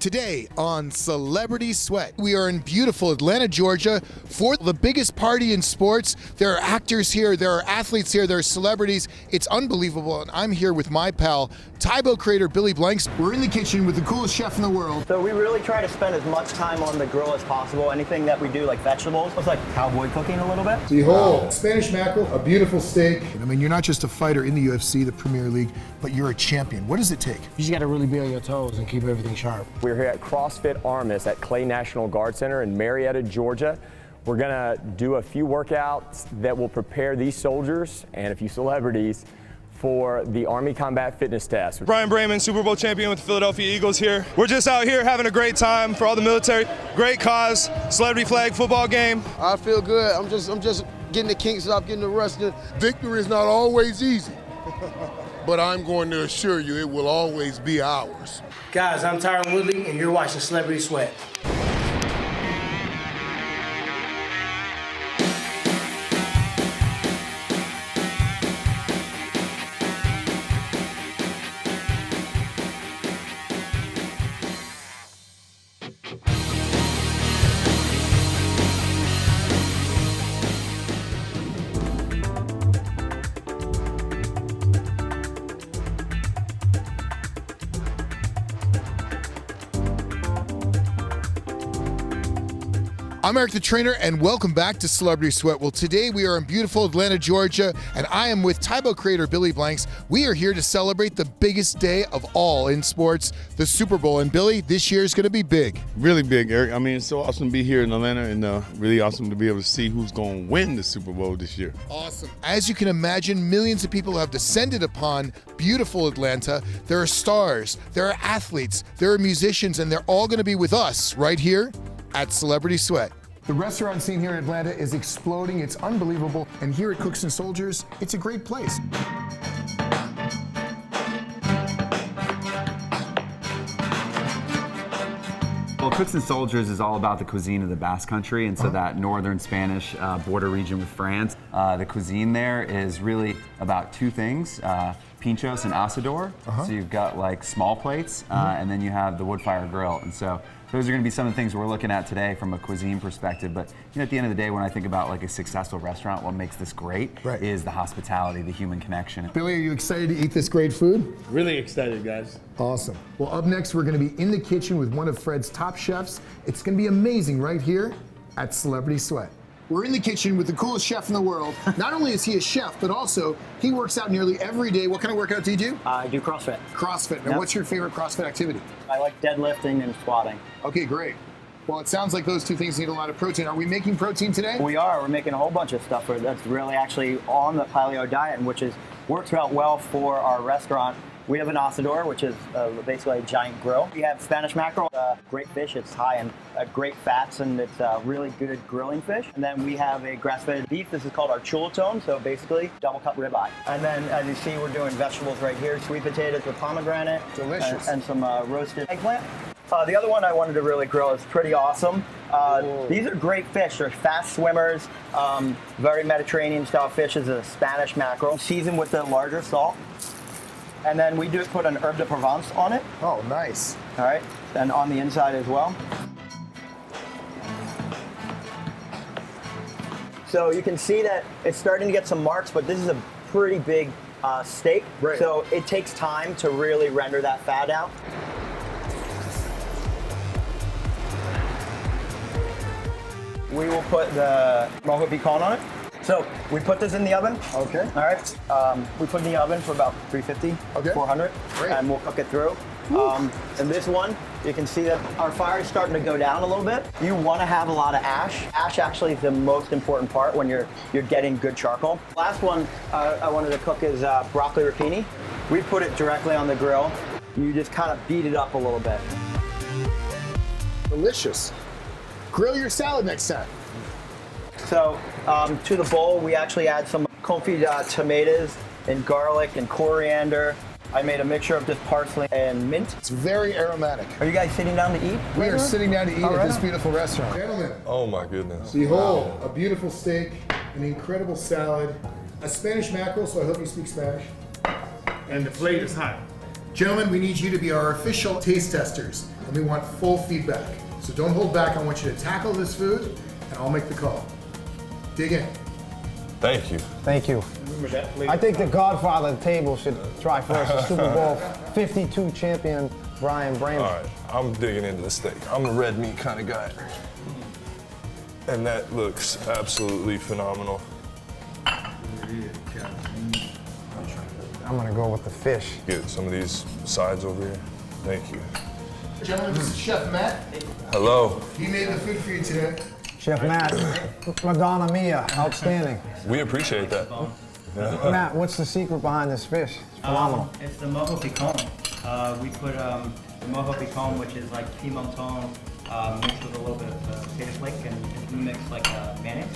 Today on Celebrity Sweat, we are in beautiful Atlanta, Georgia for the biggest party in sports. There are actors here, there are athletes here, there are celebrities. It's unbelievable, and I'm here with my pal, Tybo creator Billy Blanks. We're in the kitchen with the coolest chef in the world. So we really try to spend as much time on the grill as possible. Anything that we do, like vegetables, it's like cowboy cooking a little bit. Behold, Spanish mackerel, a beautiful steak. I mean, you're not just a fighter in the UFC, the Premier League, but you're a champion. What does it take? You just got to really be on your toes and keep everything sharp. We're here at CrossFit Armis at Clay National Guard Center in Marietta, Georgia. We're gonna do a few workouts that will prepare these soldiers and a few celebrities for the Army Combat Fitness Test. Brian Brayman, Super Bowl champion with the Philadelphia Eagles here. We're just out here having a great time for all the military. Great cause, celebrity flag football game. I feel good. I'm just getting the kinks up, getting the rust. Victory is not always easy, but I'm going to assure you it will always be ours. Guys, I'm Tyron Woodley, and you're watching Celebrity Sweat. I'm Eric the Trainer, and welcome back to Celebrity Sweat. Well, today we are in beautiful Atlanta, Georgia, and I am with Tybo creator Billy Blanks. We are here to celebrate the biggest day of all in sports, the Super Bowl. And Billy, this year is going to be big. Really big, Eric. I mean, it's so awesome to be here in Atlanta, and really awesome to be able to see who's going to win the Super Bowl this year. Awesome. As you can imagine, millions of people have descended upon beautiful Atlanta. There are stars, there are athletes, there are musicians, and they're all going to be with us right here at Celebrity Sweat. The restaurant scene here in Atlanta is exploding. It's unbelievable. And here at Cooks and Soldiers, it's a great place. Well, Cooks and Soldiers is all about the cuisine of the Basque Country, and so that northern Spanish border region with France. The cuisine there is really about two things, pinchos and asador. So you've got like small plates, and then you have the wood fire grill. And so those are going to be some of the things we're looking at today from a cuisine perspective. But you know, at the end of the day, when I think about like a successful restaurant, what makes this great is the hospitality, the human connection. Billy, are you excited to eat this great food? Really excited, guys. Awesome. Well, up next, we're going to be in the kitchen with one of Fred's top chefs. It's going to be amazing right here at Celebrity Sweat. We're in the kitchen with the coolest chef in the world. Not only is he a chef, but also he works out nearly every day. What kind of workout do you do? I do CrossFit. CrossFit. Now, what's your favorite CrossFit activity? I like deadlifting and squatting. Okay, great. Well, it sounds like those two things need a lot of protein. Are we making protein today? We are. We're making a whole bunch of stuff that's really actually on the paleo diet, and which works out well for our restaurant. We have an asador, which is basically a giant grill. We have Spanish mackerel, great fish. It's high in great fats, and it's really good grilling fish. And then we have a grass-fed beef. This is called our chuletone, so basically double-cut ribeye. And then, as you see, we're doing vegetables right here. Sweet potatoes with pomegranate. Delicious. And some roasted eggplant. The other one I wanted to really grill is pretty awesome. These are great fish. They're fast swimmers, very Mediterranean-style fish. Is a Spanish mackerel, seasoned with the larger salt. And then we do put an herb de Provence on it. Oh, nice. All right, and on the inside as well. So you can see that it's starting to get some marks, but this is a pretty big steak. Right. So it takes time to really render that fat out. We will put the mojo pican on it. So we put this in the oven. Okay. All right. We put it in the oven for about 350, 400, and we'll cook it through. And this one, you can see that our fire is starting to go down a little bit. You want to have a lot of ash. Ash actually is the most important part when you're getting good charcoal. Last one I wanted to cook is broccoli rapini. We put it directly on the grill. You just kind of beat it up a little bit. Delicious. Grill your salad next time. So to the bowl, we actually add some confit tomatoes and garlic and coriander. I made a mixture of just parsley and mint. It's very aromatic. Are you guys sitting down to eat? We are sitting down to eat at this beautiful restaurant. Gentlemen, Oh my goodness. behold, a beautiful steak, an incredible salad, a Spanish mackerel, so I hope you speak Spanish. And the plate is hot. Gentlemen, we need you to be our official taste testers. and we want full feedback. So don't hold back. I want you to tackle this food, and I'll make the call. Dig in. Thank you. Thank you. I think the godfather of the table should try first. The Super Bowl 52 champion, Brian Bramer. All right, I'm digging into the steak. I'm a red meat kind of guy. And that looks absolutely phenomenal. I'm gonna go with the fish. Get some of these sides over here. Thank you. Gentlemen, this is Chef Matt. Hello. He made the food for you today. Chef Matt, Madonna Mia, outstanding. We appreciate that. Matt, what's the secret behind this fish? It's phenomenal. It's the mojo picon. We put the mojo picon, which is like pimenton mixed with a little bit of potato flake, and it's mixed like mayonnaise,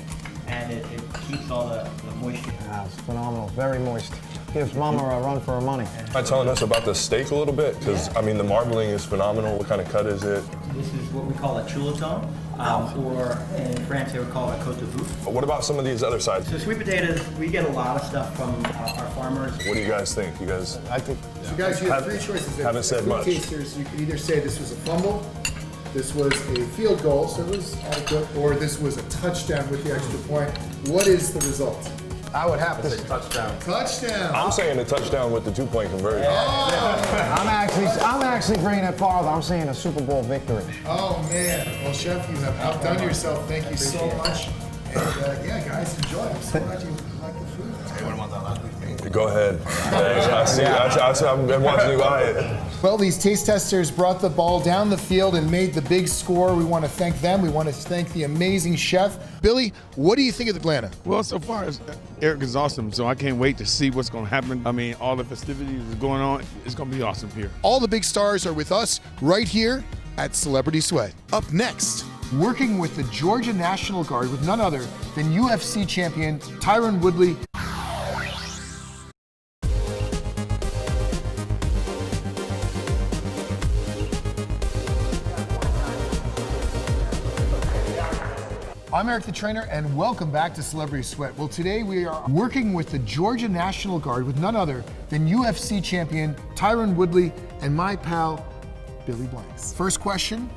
and it keeps all the moisture. Yeah, it's phenomenal, very moist. Gives Mama a run for her money. Mind telling us about the steak a little bit? Because, I mean, the marbling is phenomenal. What kind of cut is it? This is what we call a chuletone, or in France they would call it a côte de boeuf. What about some of these other sides? So sweet potatoes, we get a lot of stuff from our farmers. What do you guys think? You guys? I think. So guys, you have three choices. Haven't said Food much. Tasters, you can either say this was a fumble, this was a field goal, so it was adequate, or this was a touchdown with the extra point. What is the result? I would have to say Touchdown. Touchdown. I'm saying a touchdown with the 2-point conversion. I'm actually bringing it farther. I'm saying a Super Bowl victory. Oh man. Well, Chef, you have outdone yourself. Thank you so much. And yeah, guys, enjoy. I'm so glad you like the food. Go ahead. I've been watching you buy it. Well, these taste testers brought the ball down the field and made the big score. We want to thank them. We want to thank the amazing chef. Billy, what do you think of Atlanta? Well, so far, Eric is awesome, so I can't wait to see what's going to happen. I mean, all the festivities is going on. It's going to be awesome here. All the big stars are with us right here at Celebrity Sweat. Up next, working with the Georgia National Guard with none other than UFC champion Tyron Woodley. I'm Eric the Trainer, and welcome back to Celebrity Sweat. Well, today we are working with the Georgia National Guard with none other than UFC champion Tyron Woodley and my pal, Billy Blanks. First question,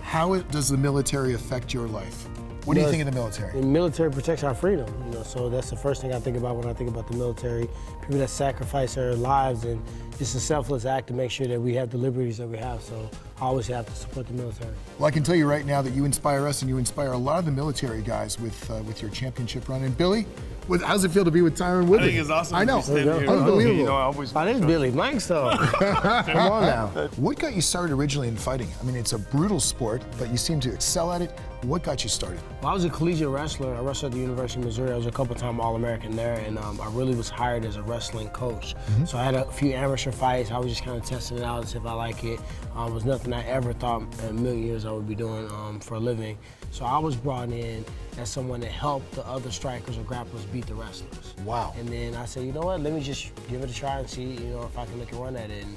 how does the military affect your life? What do you think of the military? The military protects our freedom, so that's the first thing I think about when I think about the military. People that sacrifice their lives, and it's a selfless act to make sure that we have the liberties that we have, so I always have to support the military. Well, I can tell you right now that you inspire us and you inspire a lot of the military guys with your championship run. And Billy, how's it feel to be with Tyron Woodley? I think it's awesome. I know, to be standing here. unbelievable. You know, I always That is Billy Blanks, though. Come on now. What got you started originally in fighting? I mean, it's a brutal sport, but you seem to excel at it. What got you started? Well, I was a collegiate wrestler. I wrestled at the University of Missouri. I was a couple-time All-American there, and I really was hired as a wrestling coach. So I had a few amateur fights. I was just kind of testing it out to see if I like it. It was nothing I ever thought in a million years I would be doing for a living. So I was brought in as someone that helped the other strikers or grapplers beat the wrestlers. Wow. And then I said, you know what, let me just give it a try and see, if I can make a run at it. And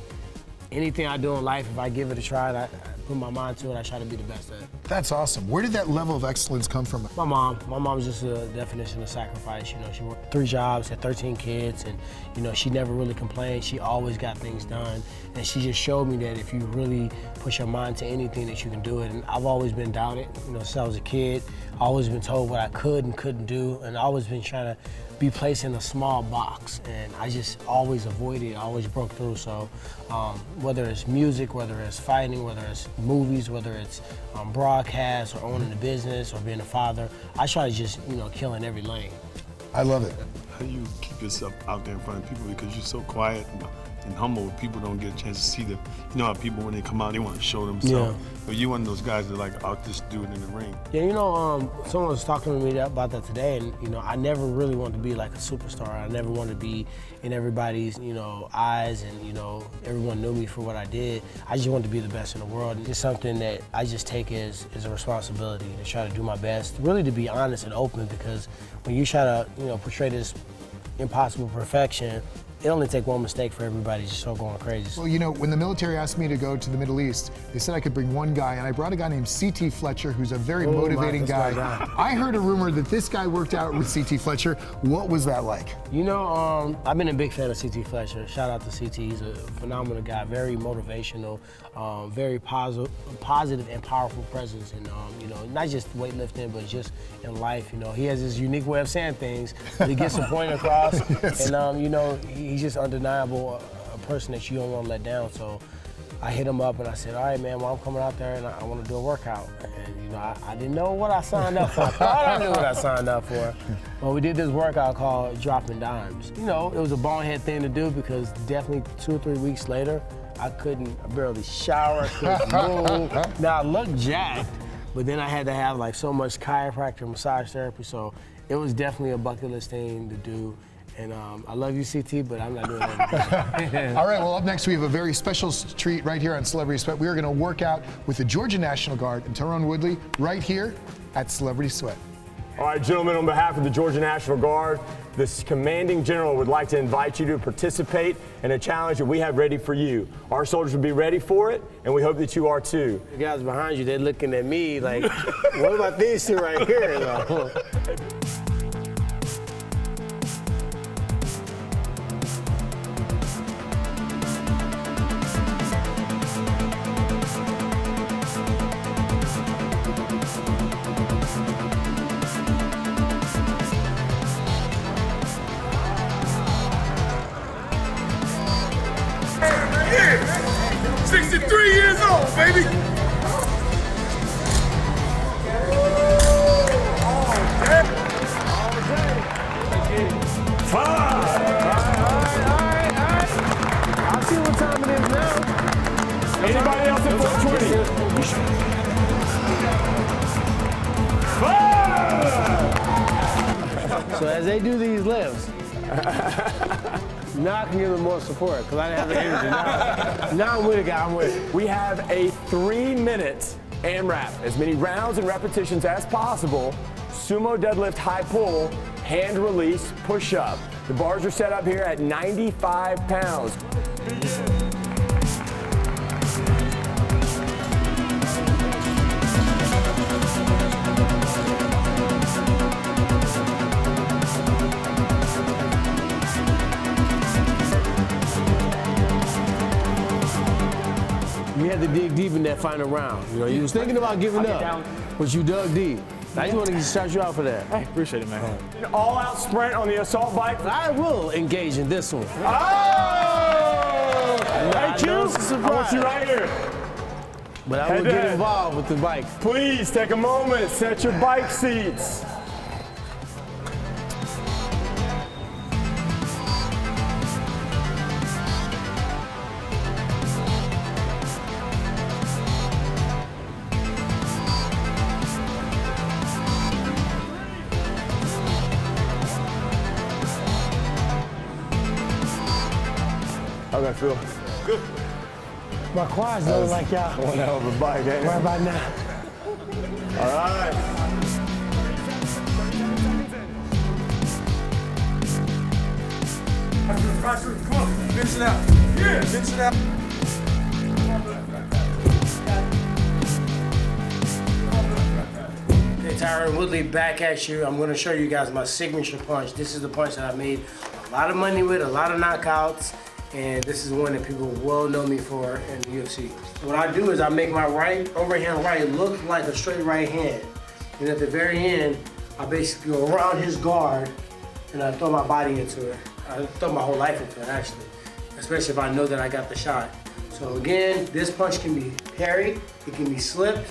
anything I do in life, if I give it a try, I put my mind to it, I try to be the best at it. That's awesome. Where did that level of excellence come from? My mom. My mom's just a definition of sacrifice. She worked 3 jobs, had 13 kids, and she never really complained. She always got things done, and she just showed me that if you really push your mind to anything, that you can do it. And I've always been doubted. Since I was a kid, I've always been told what I could and couldn't do, and I've always been trying to be placed in a small box, and I just always avoided it, always broke through. So whether it's music, whether it's fighting, whether it's movies, whether it's broadcast or owning a business or being a father, I try to just kill in every lane. I love it. How do you keep yourself out there in front of people because you're so quiet and humble? People don't get a chance to see the, how people when they come out, they want to show themselves. Yeah. But you're one of those guys that I'll just do it in the ring. Yeah, someone was talking to me about that today, and I never really wanted to be like a superstar. I never wanted to be in everybody's, eyes, and everyone knew me for what I did. I just wanted to be the best in the world. And it's something that I just take as a responsibility to try to do my best, really to be honest and open, because when you try to, portray this impossible perfection, it only takes one mistake for everybody to start going crazy. Well, you know, when the military asked me to go to the Middle East, they said I could bring one guy, and I brought a guy named CT Fletcher, who's a very motivating guy. I heard a rumor that this guy worked out with CT Fletcher. What was that like? You know, I've been a big fan of CT Fletcher. Shout out to CT. He's a phenomenal guy, very motivational, very positive and powerful presence, and you know, not just weightlifting, but just in life. You know, he has this unique way of saying things, but he gets a point across, yes. And you know, he's just undeniable, a person that you don't want to let down. So I hit him up and I said, all right, man, well, I'm coming out there and I want to do a workout. And you know, I didn't know what I signed up for. I thought I knew what I signed up for. But we did this workout called Dropping Dimes. You know, it was a bonehead thing to do because definitely 2 or 3 weeks later, I barely shower, couldn't move. Now I looked jacked, but then I had to have like so much chiropractor, massage therapy. So it was definitely a bucket list thing to do. And I love you, CT, but I'm not doing that. All right, well, up next we have a very special treat right here on Celebrity Sweat. We are going to work out with the Georgia National Guard and Tyrone Woodley right here at Celebrity Sweat. All right, gentlemen, on behalf of the Georgia National Guard, this commanding general would like to invite you to participate in a challenge that we have ready for you. Our soldiers will be ready for it, and we hope that you are too. The guys behind you, they're looking at me like, what about these two right here? Yeah, 63 years old, baby. I'll see what time it is now. Anybody else at 420? So as they do these lifts, now I can give them more support because I didn't have the energy. Now I'm with a guy, I'm with it. We have a 3-minute AMRAP, as many rounds and repetitions as possible, sumo deadlift high pull, hand release, push up. The bars are set up here at 95 pounds. You had to dig deep in that final round. You know, you was thinking about giving up, but you dug deep. I just want to start you out for that. Hey, appreciate it, man. An all-out sprint on the assault bike. I will engage in this one. Oh! Thank you. I want you right here. But I will get involved with the bike. Please take a moment, set your bike seats. How's that feel? Good. My quads don't like y'all. One hell of a bike, ain't it? Right about now. All right. Come on, finish it out. Yeah, finish it out. Okay, Tyrone Woodley, back at you. I'm going to show you guys my signature punch. This is the punch that I made a lot of money with, a lot of knockouts. And this is one that people well know me for in the UFC. What I do is I make my overhand right look like a straight right hand. And at the very end, I basically go around his guard and I throw my body into it. I throw my whole life into it, actually, especially if I know that I got the shot. So again, this punch can be parried, it can be slipped.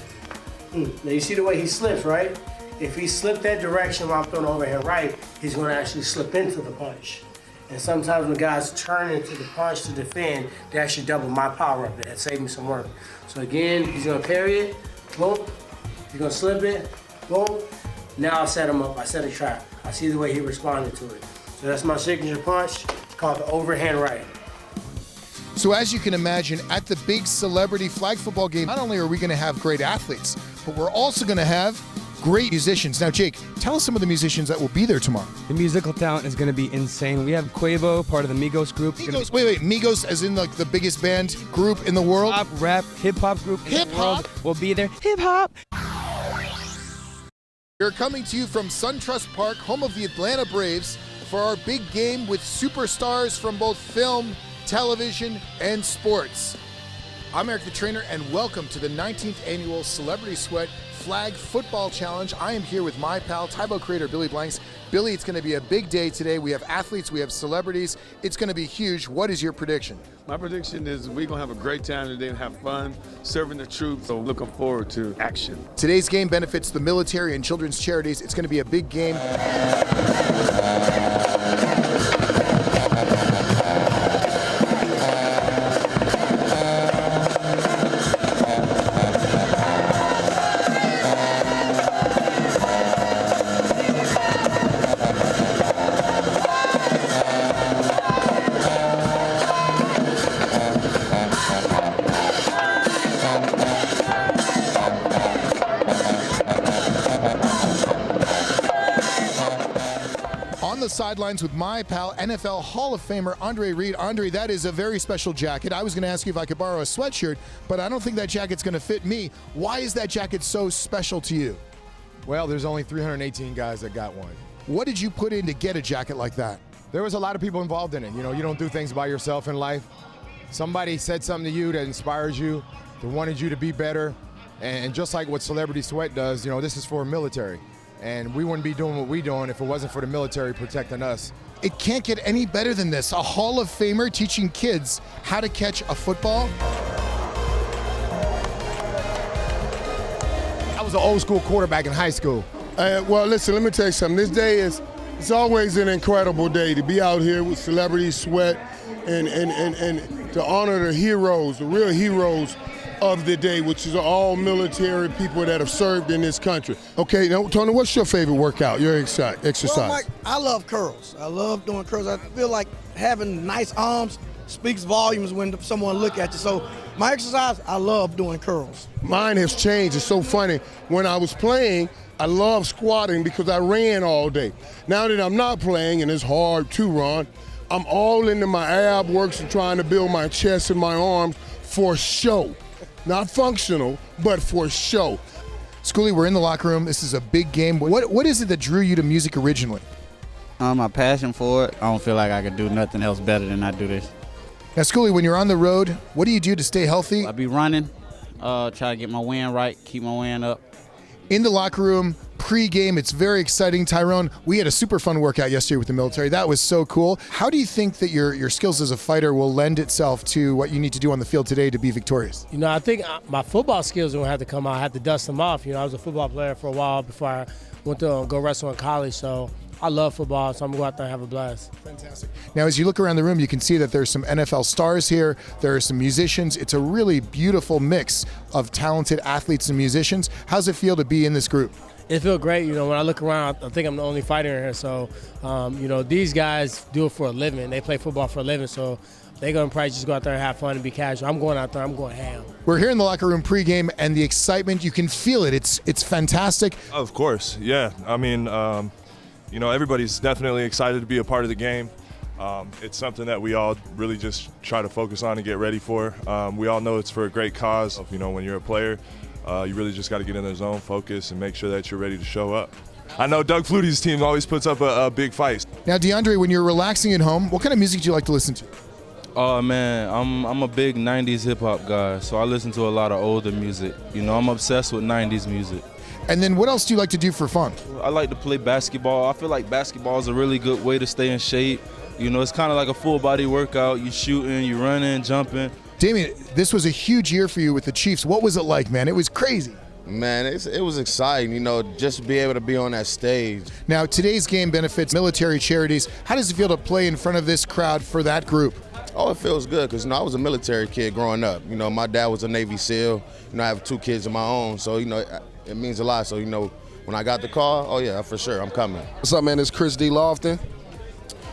Now you see the way he slips, right? If he slipped that direction while I'm throwing overhand right, he's gonna actually slip into the punch. And sometimes when guys turn into the punch to defend, they actually double my power up there. That saved me some work. So again, he's gonna parry it, boom. He's gonna slip it, boom. Now I set him up, I set a trap. I see the way he responded to it. So that's my signature punch, called the overhand right. So as you can imagine, at the big celebrity flag football game, not only are we gonna have great athletes, but we're also gonna have great musicians. Now, Jake, tell us some of the musicians that will be there tomorrow. The musical talent is going to be insane. We have Quavo, part of the Migos group. Migos, wait, Migos as in like the biggest band group in the world? Pop, rap, hip-hop group in the world will be there. Hip-hop! We're coming to you from SunTrust Park, home of the Atlanta Braves, for our big game with superstars from both film, television, and sports. I'm Eric the Trainer, and welcome to the 19th annual Celebrity Sweat Flag Football Challenge. I am here with my pal, Tybo creator Billy Blanks. Billy, it's going to be a big day today. We have athletes, we have celebrities. It's going to be huge. What is your prediction? My prediction is we're going to have a great time today and have fun serving the troops. So looking forward to action. Today's game benefits the military and children's charities. It's going to be a big game. On the sidelines with my pal, NFL Hall of Famer Andre Reed. Andre, that is a very special jacket. I was going to ask you if I could borrow a sweatshirt, but I don't think that jacket's going to fit me. Why is that jacket so special to you? Well, there's only 318 guys that got one. What did you put in to get a jacket like that? There was a lot of people involved in it. You know, you don't do things by yourself in life. Somebody said something to you that inspires you, that wanted you to be better. And just like what Celebrity Sweat does, you know, this is for military. And we wouldn't be doing what we're doing if it wasn't for the military protecting us. It can't get any better than this. A Hall of Famer teaching kids how to catch a football. I was an old school quarterback in high school. Well, listen, let me tell you something. This day it's always an incredible day to be out here with Celebrity Sweat and to honor the heroes, the real heroes of the day, which is all military people that have served in this country. Okay, now, Tony, what's your favorite workout, your exercise? Well, Mike, I love curls. I love doing curls. I feel like having nice arms speaks volumes when someone look at you. So my exercise, I love doing curls. Mine has changed. It's so funny. When I was playing, I loved squatting because I ran all day. Now that I'm not playing and it's hard to run, I'm all into my ab works and trying to build my chest and my arms for show. Not functional, but for show. Schoolie, we're in the locker room. This is a big game. What is it that drew you to music originally? My passion for it. I don't feel like I could do nothing else better than I do this. Now, Schoolie, when you're on the road, what do you do to stay healthy? I be running, try to get my wind right, keep my wind up. In the locker room, pre-game, it's very exciting. Tyrone, we had a super fun workout yesterday with the military. That was so cool. How do you think that your skills as a fighter will lend itself to what you need to do on the field today to be victorious? You know, I think my football skills are going to have to come out. I have to dust them off. You know, I was a football player for a while before I went to go wrestle in college, so I love football, so I'm going to go out there and have a blast. Fantastic. Now, as you look around the room, you can see that there's some NFL stars here. There are some musicians. It's a really beautiful mix of talented athletes and musicians. How's it feel to be in this group? It feels great. You know, when I look around, I think I'm the only fighter in here. So, you know, these guys do it for a living. They play football for a living, so they're going to probably just go out there and have fun and be casual. I'm going out there. I'm going ham. We're here in the locker room pregame, and the excitement, you can feel it. It's fantastic. Of course, yeah. I mean, you know, everybody's definitely excited to be a part of the game. It's something that we all really just try to focus on and get ready for. We all know it's for a great cause. You know, when you're a player, you really just got to get in the zone, focus, and make sure that you're ready to show up. I know Doug Flutie's team always puts up a big fight. Now, DeAndre, when you're relaxing at home, what kind of music do you like to listen to? Oh man, I'm a big 90s hip hop guy, so I listen to a lot of older music. You know, I'm obsessed with 90s music. And then what else do you like to do for fun? I like to play basketball. I feel like basketball is a really good way to stay in shape. You know, it's kind of like a full body workout. You shooting, you running, jumping. Damien, this was a huge year for you with the Chiefs. What was it like, man? It was crazy. Man, it was exciting, you know, just to be able to be on that stage. Now, today's game benefits military charities. How does it feel to play in front of this crowd for that group? Oh, it feels good because, you know, I was a military kid growing up. You know, my dad was a Navy SEAL. You know, I have 2 kids of my own, so, you know, it means a lot. So, you know, when I got the call, oh, yeah, for sure, I'm coming. What's up, man? It's Chris D. Lofton.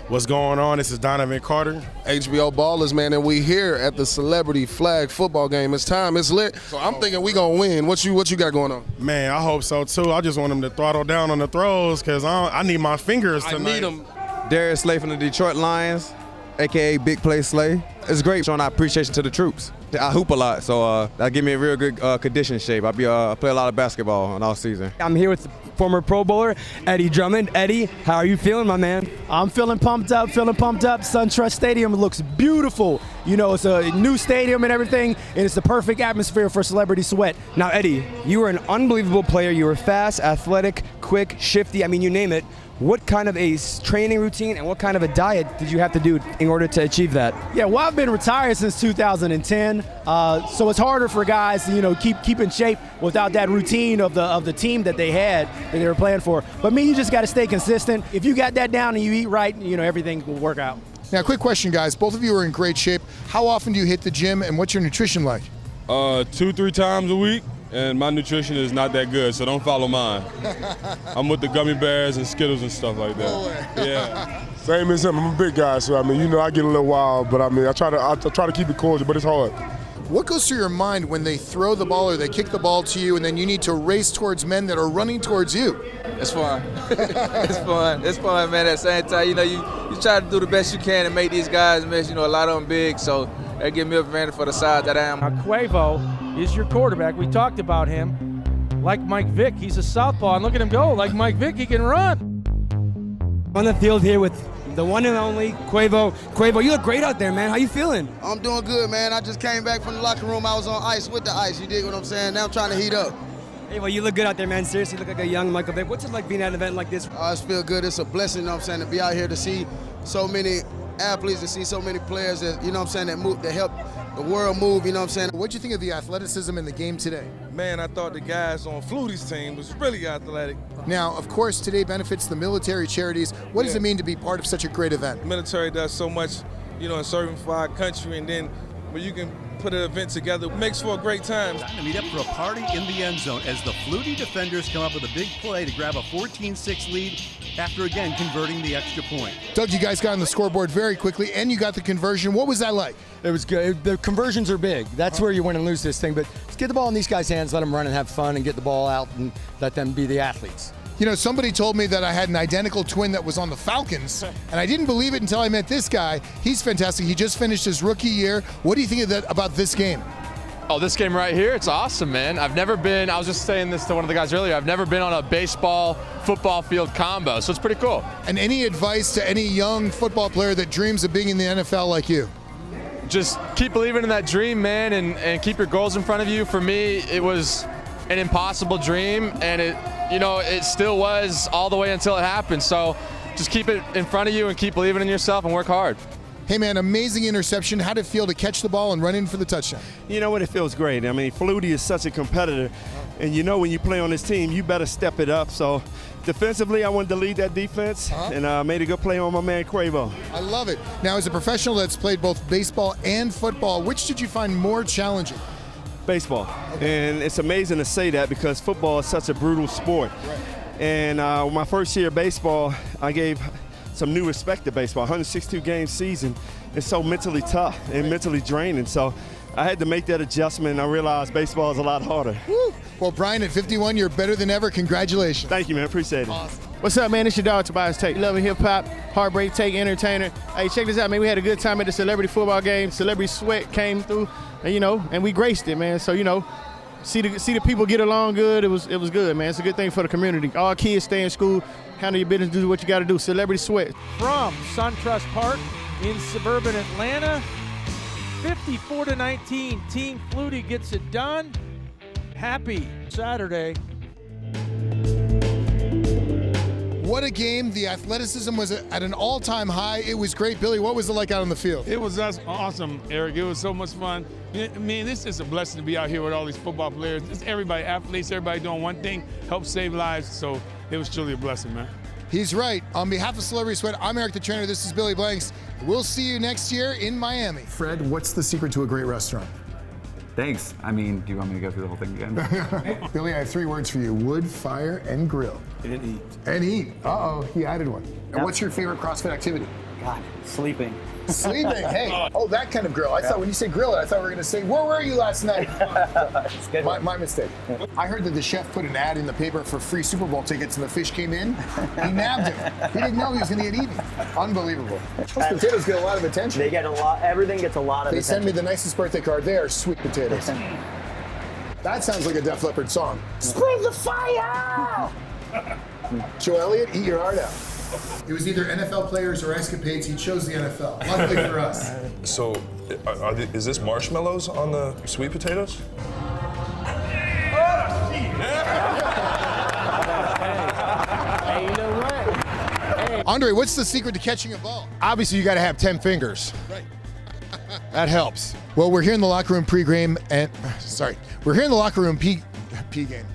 What's going on? This is Donovan Carter. HBO Ballers, man, and we here at the Celebrity Flag football game. It's time, it's lit. So I'm thinking we gonna win. What you got going on? Man, I hope so too. I just want them to throttle down on the throws because I need my fingers tonight. I need them. Darius Slay from the Detroit Lions, aka Big Play Slay. It's great showing our appreciation to the troops. I hoop a lot, so that give me a real good condition shape. I play a lot of basketball all season. I'm here with former Pro Bowler Eddie Drummond. Eddie, how are you feeling, my man? I'm feeling pumped up. SunTrust Stadium looks beautiful. You know, it's a new stadium and everything, and it's the perfect atmosphere for Celebrity Sweat. Now, Eddie, you were an unbelievable player. You were fast, athletic, quick, shifty. I mean, you name it. What kind of a training routine and what kind of a diet did you have to do in order to achieve that? Yeah, well, I've been retired since 2010, so it's harder for guys to, you know, keep in shape without that routine of the team that they had that they were playing for. But me, you just got to stay consistent. If you got that down and you eat right, you know, everything will work out. Now, quick question, guys. Both of you are in great shape. How often do you hit the gym, and what's your nutrition like? 2-3 times a week. And my nutrition is not that good, so don't follow mine. I'm with the gummy bears and Skittles and stuff like that. Yeah. Same as him. I'm a big guy, so I mean, you know, I get a little wild, but I mean, I try to keep it cordial, but it's hard. What goes through your mind when they throw the ball or they kick the ball to you, and then you need to race towards men that are running towards you? It's fun. It's fun. It's fun, man. At the same time, you know, you try to do the best you can and make these guys miss. You know, a lot of them big, so that give me a advantage for the size that I am. Quavo is your quarterback. We talked about him. Like Mike Vick, he's a southpaw, and look at him go. Like Mike Vick, he can run. On the field here with the one and only Quavo. Quavo, you look great out there, man. How you feeling? I'm doing good, man. I just came back from the locker room. I was on ice with the ice. You dig what I'm saying? Now I'm trying to heat up. Hey, well, you look good out there, man. Seriously, you look like a young Michael Vick. What's it like being at an event like this? I just feel good. It's a blessing, you know what I'm saying, to be out here to see so many athletes, to see so many players that, you know what I'm saying, that help the world move, you know what I'm saying. What'd you think of the athleticism in the game today? Man, I thought the guys on Flutie's team was really athletic. Now, of course, today benefits the military charities. What does it mean to be part of such a great event? The military does so much, you know, in serving for our country, and then when you can put an event together, it makes for a great time. Time to meet up for a party in the end zone as the Flutie defenders come up with a big play to grab a 14-6 lead after again converting the extra point. Doug, you guys got on the scoreboard very quickly, and you got the conversion. What was that like? It was good. The conversions are big. That's where you win and lose this thing. But let's get the ball in these guys' hands, let them run and have fun, and get the ball out and let them be the athletes. You know, somebody told me that I had an identical twin that was on the Falcons, and I didn't believe it until I met this guy. He's fantastic. He just finished his rookie year. What do you think of that about this game? Oh, this game right here, it's awesome, man. I've never been, I was just saying this to one of the guys earlier, I've never been on a baseball-football field combo, so it's pretty cool. And any advice to any young football player that dreams of being in the NFL like you? Just keep believing in that dream, man, and keep your goals in front of you. For me, it was an impossible dream, and it still was all the way until it happened. So just keep it in front of you and keep believing in yourself and work hard. Hey, man, amazing interception. How'd it feel to catch the ball and run in for the touchdown? You know what? It feels great. I mean, Flutie is such a competitor. And you know when you play on this team, you better step it up. So defensively, I wanted to lead that defense and made a good play on my man Quavo. I love it. Now, as a professional that's played both baseball and football, which did you find more challenging? Baseball. Okay. And it's amazing to say that because football is such a brutal sport. Right. And my first year of baseball, I gave some new respect to baseball. 162 game season is so mentally tough and mentally draining. So I had to make that adjustment, and I realized baseball is a lot harder. Woo. Well, Brian, at 51, you're better than ever. Congratulations. Thank you, man. Appreciate it. Awesome. What's up, man? It's your dog, Tobias Tate. Love hip-hop, heartbreak, take, entertainer. Hey, check this out, man. We had a good time at the celebrity football game. Celebrity Sweat came through, and we graced it, man. So, see the people get along good. It was good, man. It's a good thing for the community. All kids stay in school, handle your business, do what you got to do. Celebrity Sweat. From SunTrust Park in suburban Atlanta, 54-19, Team Flutie gets it done. Happy Saturday. What a game. The athleticism was at an all-time high. It was great. Billy, what was it like out on the field? It was awesome, Eric. It was so much fun. I mean, this is a blessing to be out here with all these football players. It's everybody, athletes, everybody doing one thing, help save lives. So it was truly a blessing, man. He's right. On behalf of Celebrity Sweat, I'm Eric the Trainer. This is Billy Blanks. We'll see you next year in Miami. Fred, what's the secret to a great restaurant? Thanks. I mean, do you want me to go through the whole thing again? Billy, I have 3 words for you. Wood, fire, and grill. And eat. And eat. Uh-oh, he added one. And what's your favorite CrossFit activity? God, sleeping. Sleeping. Hey. Oh, that kind of grill. I thought when you say grill, I thought we were going to say, where were you last night? My mistake. I heard that the chef put an ad in the paper for free Super Bowl tickets, and the fish came in. He nabbed him. He didn't know he was going to get eaten. Unbelievable. Those potatoes get a lot of attention. They get a lot. Everything gets a lot of They attention. send me the nicest birthday card. They are sweet potatoes. That sounds like a Def Leppard song. Spread the fire! Joe Elliott, eat your heart out. It was either NFL players or escapades. He chose the NFL. Luckily for us. So, is this marshmallows on the sweet potatoes? Hey, you know what? Hey. Andre, what's the secret to catching a ball? Obviously, you got to have 10 fingers. Right. That helps. Well, we're here in the locker room pre-game, and we're here in the locker room p-game.